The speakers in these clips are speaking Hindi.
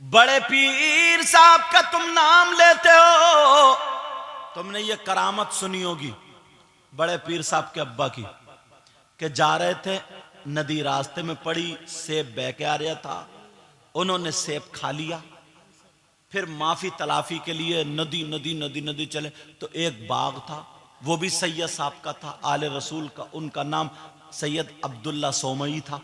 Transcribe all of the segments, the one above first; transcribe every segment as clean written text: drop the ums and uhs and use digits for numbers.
बड़े पीर साहब का तुम नाम लेते हो, तुमने ये करामत सुनी होगी बड़े पीर साहब के अब्बा की, कि जा रहे थे नदी, रास्ते में पड़ी, सेब बह के आ रहा था, उन्होंने सेब खा लिया। फिर माफी तलाफी के लिए नदी नदी नदी नदी चले तो एक बाग था, वो भी सैयद साहब का था, आले रसूल का, उनका नाम सैयद अब्दुल्ला सोमई था।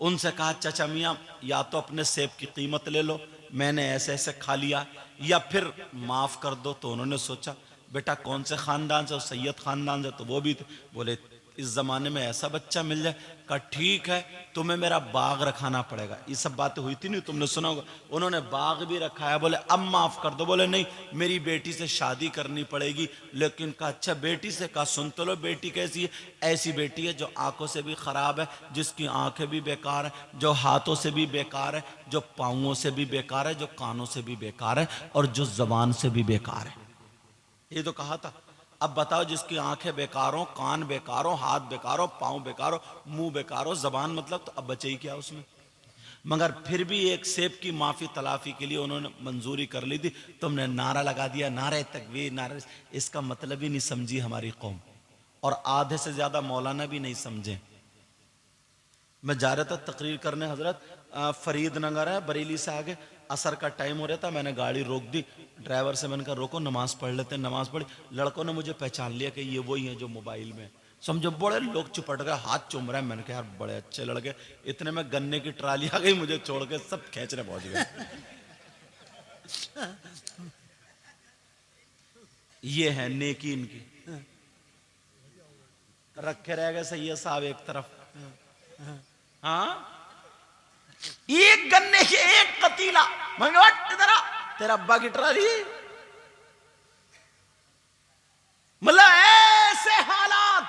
उनसे कहा चाचा मियाँ या तो अपने सेब की कीमत ले लो, मैंने ऐसे ऐसे खा लिया, या फिर माफ कर दो। तो उन्होंने सोचा बेटा कौन से खानदान से, सैयद खानदान से, तो वो भी थे। बोले इस जमाने में ऐसा बच्चा मिल जाए। कहा ठीक है तुम्हें मेरा बाग रखाना पड़ेगा। ये सब बातें हुई थी नहीं, तुमने सुना होगा। उन्होंने बाग भी रखाया। बोले अब माफ कर दो। बोले नहीं मेरी बेटी से शादी करनी पड़ेगी। लेकिन कहा अच्छा बेटी से, कहा सुन तो लो बेटी कैसी है। ऐसी बेटी है जो आंखों से भी खराब है, जिसकी आंखें भी बेकार है, जो हाथों से भी बेकार है, जो पाँवों से भी बेकार है, जो कानों से भी बेकार है, और जो जबान से भी बेकार है। ये तो कहा था। अब बताओ जिसकी आंखें बेकार हो, कान बेकार हो, हाथ बेकार हो, पांव बेकार हो, मुंह बेकार हो, जबान मतलब, तो अब बचे ही क्या उसमें। मगर फिर भी एक सेब की माफी तलाफी के लिए उन्होंने मंजूरी कर ली थी। तुमने नारा लगा दिया, नारे तकबीर, नारे, इसका मतलब ही नहीं समझी हमारी कौम, और आधे से ज्यादा मौलाना भी नहीं समझे। मैं जा रहा था तकरीर करने हजरत, फरीद नगर है बरेली से आगे, असर का टाइम हो रहा था, मैंने गाड़ी रोक दी। ड्राइवर से मैंने कहा रोको नमाज पढ़ लेते हैं। नमाज पढ़ी, लड़कों ने मुझे पहचान लिया कि ये वही है जो मोबाइल में, समझो बड़े लोग चिपट गए, हाथ चूम रहे हैं। मैंने कहा यार बड़े अच्छे लड़के। इतने में गन्ने की ट्राली आ गई, मुझे छोड़ के सब खींचने पहुंच गए। ये है नेकी इनकी। रखे रह गए सैयद साहब एक तरफ, हाँ एक गन्ने के एक पतीला, तेरा अब्बा की ट्राली। मतलब ऐसे हालात,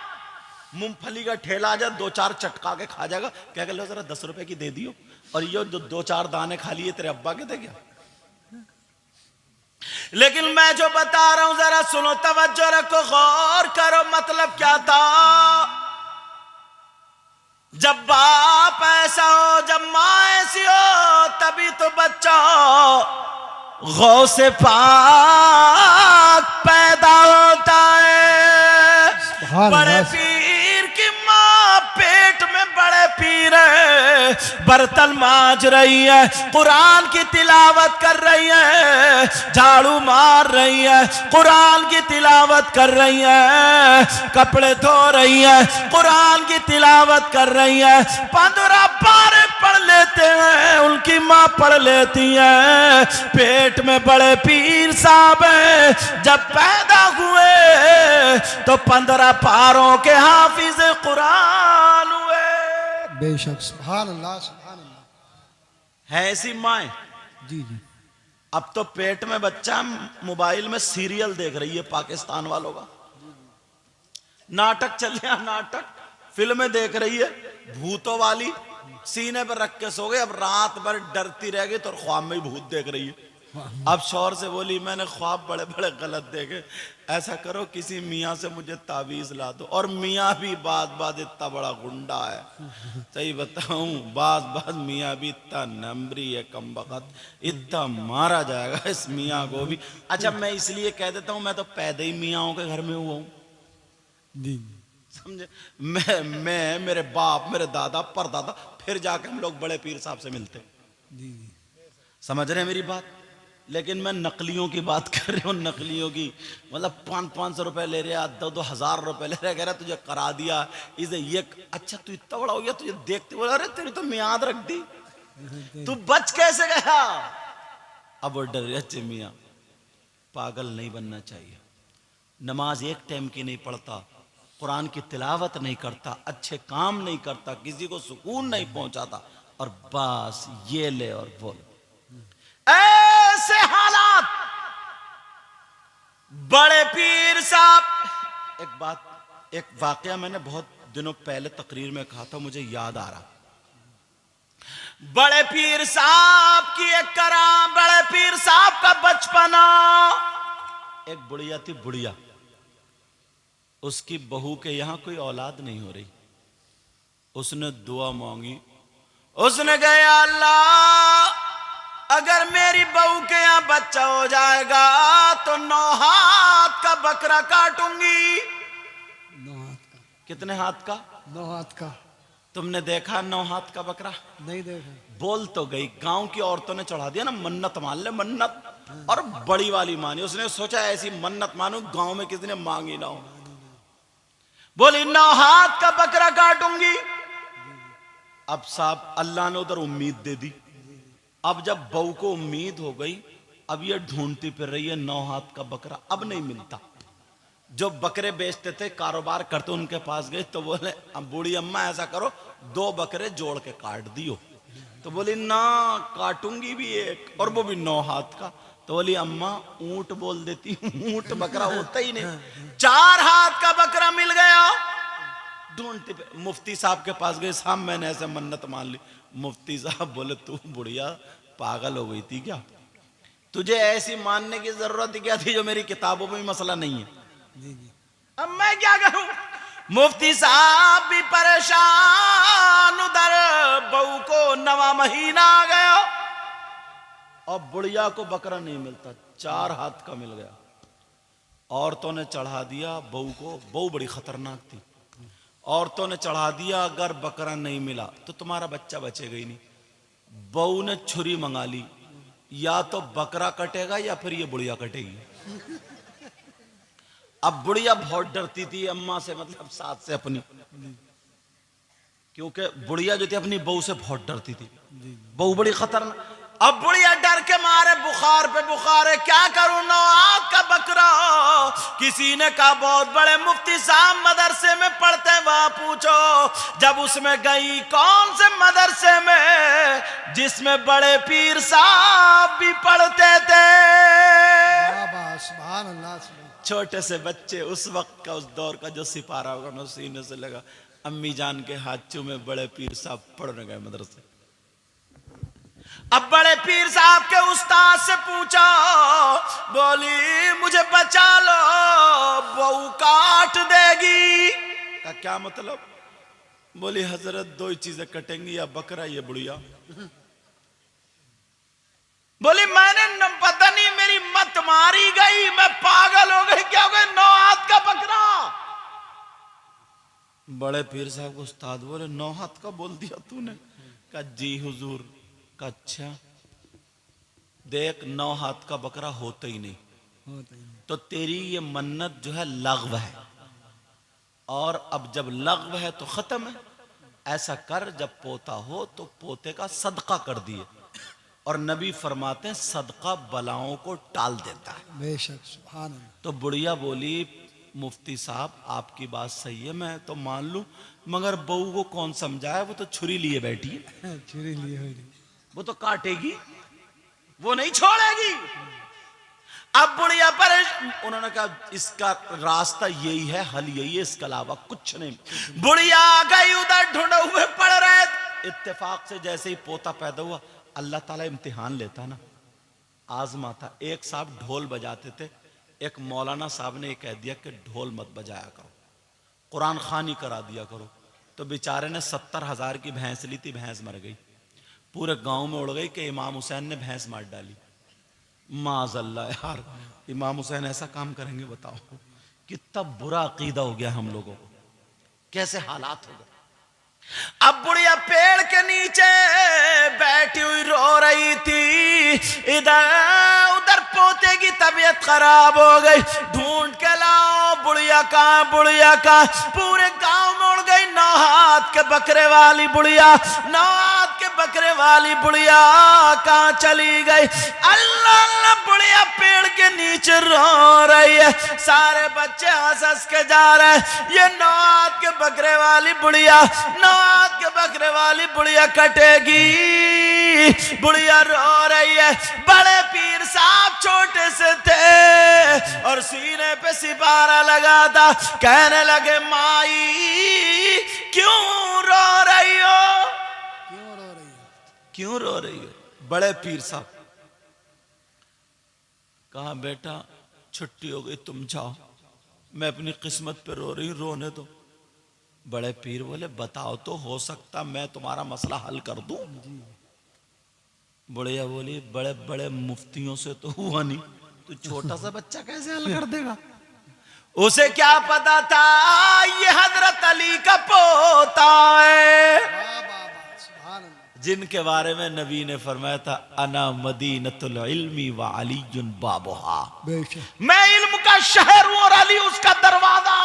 मूंगफली का ठेला आ जाए, दो चार चटका के खा जाएगा, क्या कर लो जरा 10 रुपए की दे दियो, और ये जो दो चार दाने खा लिए तेरे अब्बा के थे क्या। लेकिन मैं जो बता रहा हूं जरा सुनो, तवज्जो रखो, गौर करो, मतलब क्या था। जब बाप ऐसा हो, जब माँ ऐसी हो, तभी तो बच्चा गौ से पाक पैदा होता है। बड़े पीर की माँ पेट में, बड़े पीर है, बर्तन मांज रही है, कुरान की तिलावत कर रही है, झाड़ू मार रही है, कुरान की तिलावत कर रही है, कपड़े धो रही है, कुरान की तिलावत कर रही है, 15 पारे पढ़ लेते हैं, उनकी माँ पढ़ लेती है। पेट में बड़े पीर साहब है, जब पैदा हुए तो 15 पारों के हाफिज कुरान हुए। बेशक, सुभान अल्लाह, सुभान अल्लाह। है ऐसी माए। जी जी। अब तो पेट में बच्चा मोबाइल में सीरियल देख रही है पाकिस्तान वालों का, नाटक चल रहा, नाटक फिल्में देख रही है, भूतों वाली, सीने पर रख के सो गए। अब रात भर डरती रह गई तो ख्वाब में ही भूत देख रही है। अब शौहर से बोली मैंने ख्वाब बड़े बड़े गलत देखे, ऐसा करो किसी मियाँ से मुझे ताबीज ला दो। और मियाँ भी बात बात इतना बड़ा गुंडा है, सही बताऊं, बात बात मियाँ भी इतना नंबरी है, कम बखत, इतना मारा जाएगा इस मियाँ को भी। अच्छा मैं इसलिए कह देता हूँ, मैं तो पैदा ही मियाँओं के घर में हुआ हूँ, जी समझे। मैं मेरे बाप, मेरे दादा, परदादा, फिर जाके हम लोग बड़े पीर साहब से मिलते। जी। समझ रहे हैं मेरी बात। लेकिन मैं नकलियों की बात कर रही हूँ, नकलियों की, मतलब 500 रुपए ले रहा, 2,000 रुपए ले रहा, कह रहा तुझे करा दिया इसे ये। अच्छा तू इतना बड़ा हो गया, तुझे देखते बोला अरे तेरी तो मियाद रख दी, तू बच कैसे गया। अब वो डर रहे मियाँ, पागल नहीं बनना चाहिए। नमाज एक टाइम की नहीं पढ़ता, कुरान की तिलावत नहीं करता, अच्छे काम नहीं करता, किसी को सुकून नहीं पहुंचाता, और बस ये ले और बोल। ऐसे हालात बड़े पीर साहब। एक बात, एक वाकया मैंने बहुत दिनों पहले तकरीर में कहा था, मुझे याद आ रहा। बड़े पीर साहब की एक कराम, बड़े पीर साहब का बचपना। एक बुढ़िया थी, बुढ़िया, उसकी बहू के यहां कोई औलाद नहीं हो रही। उसने दुआ मांगी, उसने कहा अल्लाह अगर मेरी बहू के यहाँ बच्चा हो जाएगा तो 9 हाथ का बकरा काटूंगी। 9 हाथ का। कितने हाथ का? 9 हाथ का। तुमने देखा 9 हाथ का बकरा? नहीं देखा। बोल तो गई, गांव की औरतों ने चढ़ा दिया ना, मन्नत मान ले मन्नत, और बड़ी वाली मानी। उसने सोचा ऐसी मन्नत मानू गांव में किसी ने मांगी ना हो। बोली 9 हाथ का बकरा काटूंगी। अब साहब अल्लाह ने उधर उम्मीद दे दी। अब जब बहू को उम्मीद हो गई, अब ये ढूंढती फिर रही है 9 हाथ का बकरा, अब नहीं मिलता। जो बकरे बेचते थे, कारोबार करते, उनके पास गए तो बोले बूढ़ी अम्मा ऐसा करो 2 बकरे जोड़ के काट दियो। तो बोली ना, काटूंगी भी एक, और वो भी 9 हाथ का। तो बोली अम्मा ऊंट बोल देती, ऊंट बकरा होता ही नहीं। 4 हाथ का बकरा मिल गया। ढूंढते मुफ्ती साहब के पास गए, साहब मैंने ऐसे मन्नत मान ली। मुफ्ती साहब बोले तू बुढ़िया पागल हो गई थी क्या? तुझे ऐसी मानने की जरूरत क्या थी जो मेरी किताबों में मसला नहीं है? जी जी। अब मैं क्या करूं? मुफ्ती साहब भी परेशान। उधर बहू को 9वां महीना आ गया और बुढ़िया को बकरा नहीं मिलता। 4 हाथ का मिल गया। औरतों ने चढ़ा दिया बहू को, बहू बड़ी खतरनाक थी। औरतों ने चढ़ा दिया अगर बकरा नहीं मिला तो तुम्हारा बच्चा बचेगा ही नहीं। बहू ने छुरी मंगा ली, या तो बकरा कटेगा या फिर ये बुढ़िया कटेगी। अब बुढ़िया बहुत डरती थी अम्मा से, मतलब सास से अपनी, क्योंकि बुढ़िया जो थी अपनी बहू से बहुत डरती थी। बहू बड़ी खतरनाक। अब बुढ़िया डर के मारे बुखार पे बुखार है, क्या करूं? 9 हाथ का बकरा। किसी ने कहा बहुत बड़े मुफ्ती साहब मदरसे में पढ़ते हैं, वहां पूछो। जब उसमें गई, कौन से मदरसे में? जिसमें बड़े पीर साहब भी पढ़ते थे। सुभान अल्लाह। छोटे से बच्चे, उस वक्त का, उस दौर का जो सिपारा होगा ना, सीने से लगा। अम्मी जान के हाथ चूमे बड़े पीर साहब पढ़ने गए मदरसे। अब बड़े पीर साहब के उस्ताद से पूछा, बोली मुझे बचा लो, बहू काट देगी। का क्या मतलब? बोली हजरत 2 ही चीजें कटेंगी, या बकरा या बुढ़िया। बोली मैंने पता नहीं मेरी मत मारी गई, मैं पागल हो गई, क्या हो गई? 9 हाथ का बकरा। बड़े पीर साहब को उस्ताद बोले 9 हाथ का बोल दिया तूने? का जी हुजूर। का अच्छा, देख 9 हाथ का बकरा होता ही नहीं, तो तेरी ये मन्नत जो है लग़्व है, और अब जब लग़्व है तो खत्म है। ऐसा कर, जब पोता हो तो पोते का सदका कर दिए, और नबी फरमाते हैं सदका बलाओं को टाल देता है। बेशक, सुभान अल्लाह। तो बुढ़िया बोली मुफ्ती साहब आपकी बात सही है, मैं तो मान लूं, मगर बहू को कौन समझाए? वो तो छुरी लिए बैठी है। छुरी लिए हुई, वो तो काटेगी, वो नहीं छोड़ेगी। अब बुढ़िया पर उन्होंने कहा इसका रास्ता यही है, हल यही है, इसके अलावा कुछ नहीं। बुढ़िया गई उधर, ढूंढे हुए पड़ रहे। इत्तेफाक से जैसे ही पोता पैदा हुआ, अल्लाह ताला इम्तिहान लेता ना, आजमाता। एक साहब ढोल बजाते थे, एक मौलाना साहब ने कह दिया कि ढोल मत बजाया करो, कुरान खानी करा दिया करो। तो बेचारे ने 70,000 की भैंस ली थी, भैंस मर गई। पूरे गांव में उड़ गई कि इमाम हुसैन ने भैंस मार डाली। माज़अल्लाह यार, इमाम हुसैन ऐसा काम करेंगे? बताओ कितना बुरा अकीदा हो गया हम लोगों को, कैसे हालात हो गए। अब बुढ़िया पेड़ के नीचे बैठी हुई रो रही थी। इधर उधर पोते की तबीयत खराब हो गई, ढूंढ के लाओ बुढ़िया कहाँ, बुढ़िया कहाँ। पूरे गांव में उड़ गई 9 हाथ के बकरे वाली बुढ़िया। 9 हाथ के बकरे वाली बुढ़िया कहाँ चली गई? अल्लाह अल्लाह, बुढ़िया पेड़ के नीचे रो रही है। सारे बच्चे हंस हंस के जा रहे हैं। ये 9 हाथ के बकरे वाली बुढ़िया, 9 हाथ के बकरे वाली बुढ़िया कटेगी। बुढ़िया रो रही है। बड़े पीर साहब छोटे से थे और सीने पे सिपारा लगा था। कहने लगे माई क्यों रो रही हो? क्यों रो रही है? क्यों रो रही हो? बड़े पीर साहब कहा बेटा छुट्टी हो गई, तुम जाओ, मैं अपनी किस्मत पे रो रही हूं, रोने दो। बड़े पीर बोले बताओ तो, हो सकता मैं तुम्हारा मसला हल कर दूं। बुढ़िया बोली बड़े बड़े मुफ्तियों से तो हुआ नहीं, तू छोटा सा बच्चा कैसे हल कर देगा। उसे क्या पता था ये हजरत अली का पोता है, सुभान अल्लाह। जिनके बारे में नबी ने फरमाया था अना मदीनतुल इल्मी व अलीयुन बाबुहा, बेशक मैं इल्म का शहर हूं और अली उसका दरवाजा।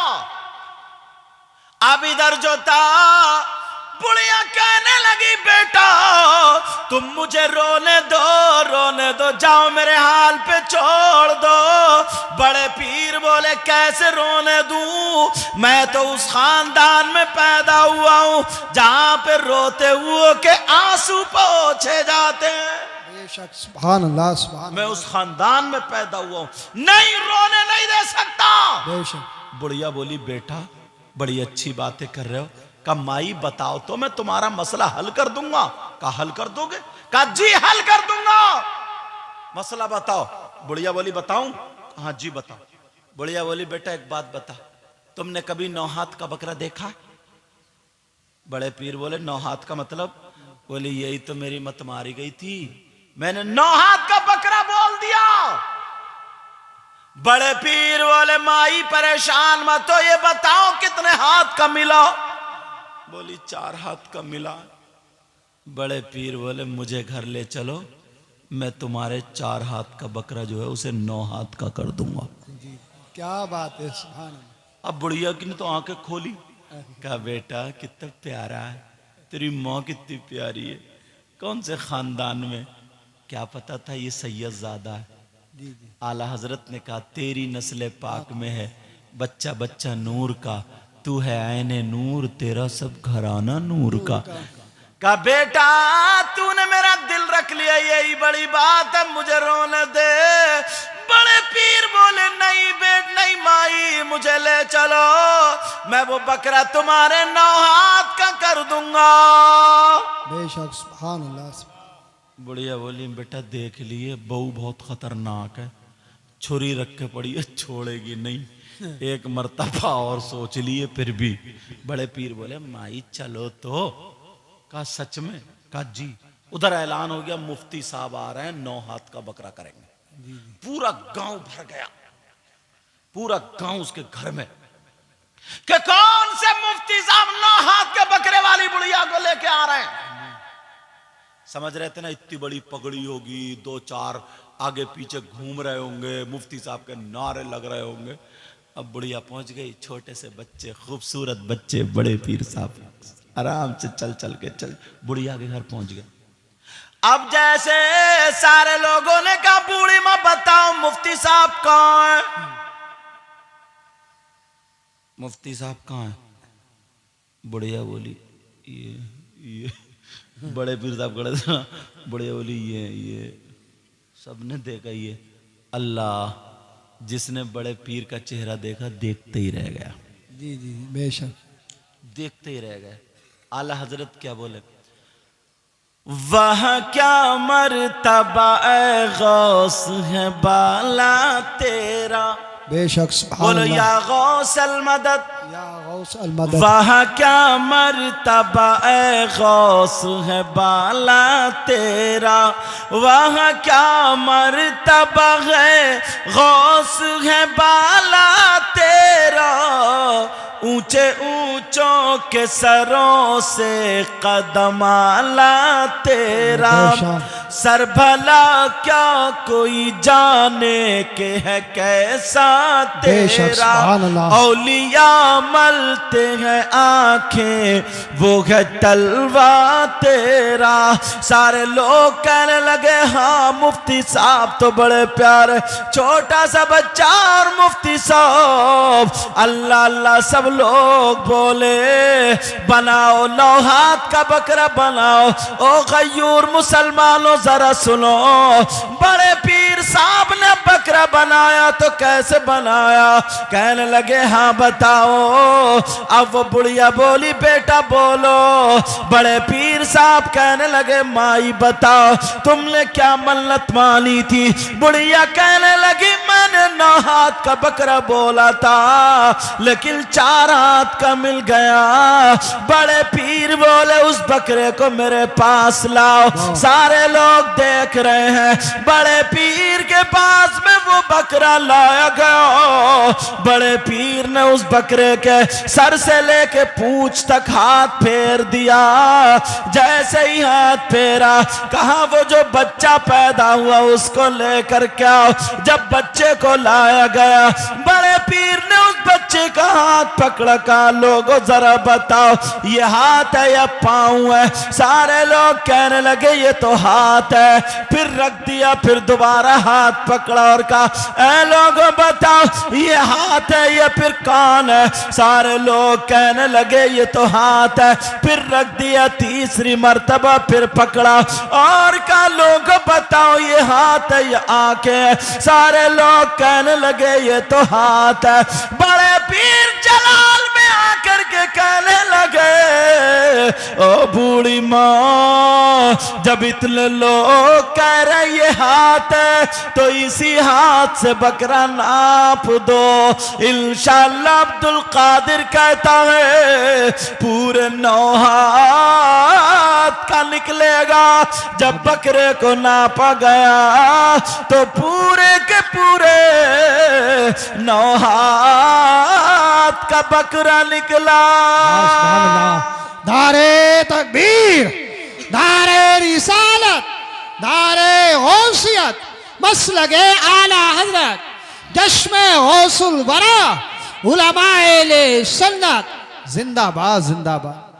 अब इधर जो था बुढ़िया कहने लगी बेटा तुम मुझे रोने दो, जाओ मेरे हाल पे छोड़ दो। बड़े पीर बोले कैसे रोने दूं, मैं तो उस खानदान में पैदा हुआ हूं जहां पे रोते हुए के आंसू पोंछे जाते हैं। बेशक सुभान अल्लाह सुभान मैं उस खानदान में पैदा हुआ हूं, नहीं रोने नहीं दे सकता। बेशक बुढ़िया बोली बेटा बड़ी अच्छी बातें कर रहे हो, का माई बताओ तो मैं तुम्हारा मसला हल कर दूंगा। का हल कर दोगे? का जी हल कर दूंगा, मसला बताओ। बुढ़िया बोली बताऊं? हाँ जी बताओ। बुढ़िया बोली बेटा एक बात बता, तुमने कभी 9 हाथ का बकरा देखा? बड़े पीर बोले 9 हाथ का मतलब? बोले यही तो मेरी मत मारी गई थी, मैंने 9 हाथ का बकरा बोल दिया। बड़े पीर बोले माई परेशान मत हो, ये बताओ कितने हाथ का मिला? बोली 4 हाथ का मिला। बड़े पीर बोले मुझे घर ले चलो, मैं तुम्हारे 4 हाथ का बकरा जो है उसे 9 हाथ का कर दूंगा। जी क्या बात है सुभान अल्लाह। अब बुढ़िया की ने तो आंखें खोली, कहा बेटा कितना प्यारा है, तेरी माँ कितनी प्यारी है, कौन से खानदान में? क्या पता था ये सैयदजादा है। जी जी आला हजरत ने कहा तेरी नस्ल पाक में है बच्चा बच्चा नूर का, तू है आईने नूर, तेरा सब घराना नूर का। कहा बेटा तूने मेरा दिल रख लिया, यही बड़ी बात है, मुझे रोने दे। बड़े पीर बोले नहीं बेट नहीं माई मुझे ले चलो, मैं वो बकरा तुम्हारे 9 हाथ का कर दूंगा। बेशक सुभान अल्लाह। बुढ़िया बोली बेटा देख लिए बहू बहुत खतरनाक है, छुरी रख के पड़ी है छोड़ेगी नहीं, एक मर्तबा और सोच लिए फिर भी। बड़े पीर बोले माई चलो तो। कहा सच में? कहा जी। उधर ऐलान हो गया मुफ्ती साहब आ रहे हैं, 9 हाथ का बकरा करेंगे। जी जी पूरा गांव भर गया, पूरा गांव उसके घर में कि कौन से मुफ्ती साहब 9 हाथ के बकरे वाली बुढ़िया को लेके आ रहे हैं। समझ रहे थे ना इतनी बड़ी पगड़ी होगी, 2-4 आगे पीछे घूम रहे होंगे, मुफ्ती साहब के नारे लग रहे होंगे। अब बुढ़िया पहुंच गई, छोटे से बच्चे खूबसूरत बच्चे, बड़े पीर साहब आराम से चल चल के चल बुढ़िया के घर पहुंच गए। अब जैसे सारे लोगों ने कहा बूढ़ी मां बताओ मुफ्ती साहब कहां है? मुफ्ती साहब कहां है? बुढ़िया बोली ये बड़े पीर साहब खड़े थे ना, बुढ़िया बोली ये सबने देखा, ये अल्लाह जिसने बड़े पीर का चेहरा देखा देखते ही रह गया। जी जी बेशक देखते ही रह गए। आला हजरत क्या बोले, वह क्या मर्तबा ए गौस है बाला तेरा। बेशक सुभान बोलो अल्लाह। या गौस अल मदद, या गौस अल मदद। वह क्या मर्तबा ए गौस है बाला तेरा, वह क्या मर्तबा है गौस है बाला तेरा। ऊंचे ऊंचों के सरों से कदम आला तेरा, सर भला क्या कोई जाने के है कैसा तेरा। औलिया मलते हैं आंखें वो है तलवा तेरा। सारे लोग कहने लगे हाँ मुफ्ती साहब तो बड़े प्यारे, छोटा सा बच्चा और मुफ्ती साहब। अल्लाह अल्लाह सब लोग बोले बनाओ 9 हाथ का बकरा बनाओ। ओ गयूर मुसलमानों जरा सुनो, बड़े पीर साहब ने बकरा बकरा बनाया तो कैसे बनाया? कहने लगे हाँ बताओ। अब वो बुढ़िया बोली बेटा बोलो। बड़े पीर साहब कहने लगे माई बताओ तुमने क्या मन्नत मानी थी? बुढ़िया कहने लगी मैंने 9 हाथ का बकरा बोला था लेकिन 4 हाथ का मिल गया। बड़े पीर बोले उस बकरे को मेरे पास लाओ। सारे लोग देख रहे हैं। बड़े पीर के पास में वो बकरा लाया गया। बड़े पीर ने उस बकरे के सर से लेके पूंछ तक हाथ फेर दिया। जैसे ही हाथ फेरा कहा वो जो बच्चा पैदा हुआ उसको लेकर क्या। जब बच्चे को लाया गया बड़े पीर ने उस बच्चे का हाथ पकड़ा। कहा लोगों जरा बताओ ये हाथ है या पांव है? सारे लोग कहने लगे ये तो हाथ है। फिर रख दिया। फिर दोबारा हाथ पकड़ा और कहा ऐ लोगों बताओ ये हाथ है या फिर कान है? सारे लोग कहने लगे ये तो हाथ है। फिर रख दिया। तीसरी मर्तबा फिर पकड़ा और कहा लोगों बताओ ये हाथ है या आंखें है? सारे लोग कहने लगे ये तो हाथ है। बड़े पीर जलाल में आकर के कहने लगे ओ बूढ़ी माँ जब इतने लोग कह रहे ये हाथ है तो इसी हाथ से बकरा नाप दो। इंशाअल्लाह अब्दुल कादिर कहता है पूरे 9 हाथ का निकलेगा। जब बकरे को नापा गया तो पूरे के पूरे 9 हाथ का बकरा निकला। नारे तकबीर, नारे रिसालत, नारे गौसियत, मसलके आला हजरत, जश्मे गौसुल वरा, उलमाए ले सन्नत, जिंदाबाद जिंदाबाद।